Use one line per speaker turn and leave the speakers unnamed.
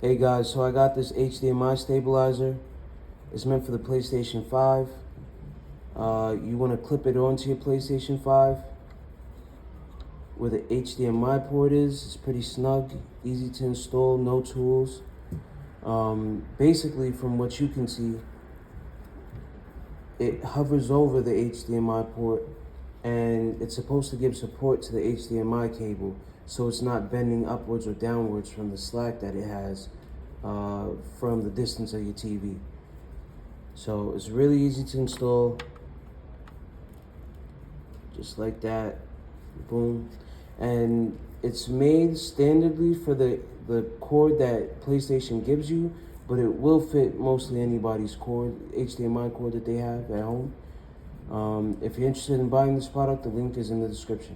Hey guys, so I got this HDMI stabilizer. It's meant for the PlayStation 5. You want to clip it onto your PlayStation 5 where the HDMI port is. It's pretty snug, easy to install, no tools. Basically, from what you can see, it hovers over the HDMI port and it's supposed to give support to the HDMI cable so it's not bending upwards or downwards from the slack that it has from the distance of your TV. So it's really easy to install, just like that, boom. And it's made standardly for the cord that PlayStation gives you, but it will fit mostly anybody's cord, HDMI cord that they have at home. If you're interested in buying this product, the link is in the description.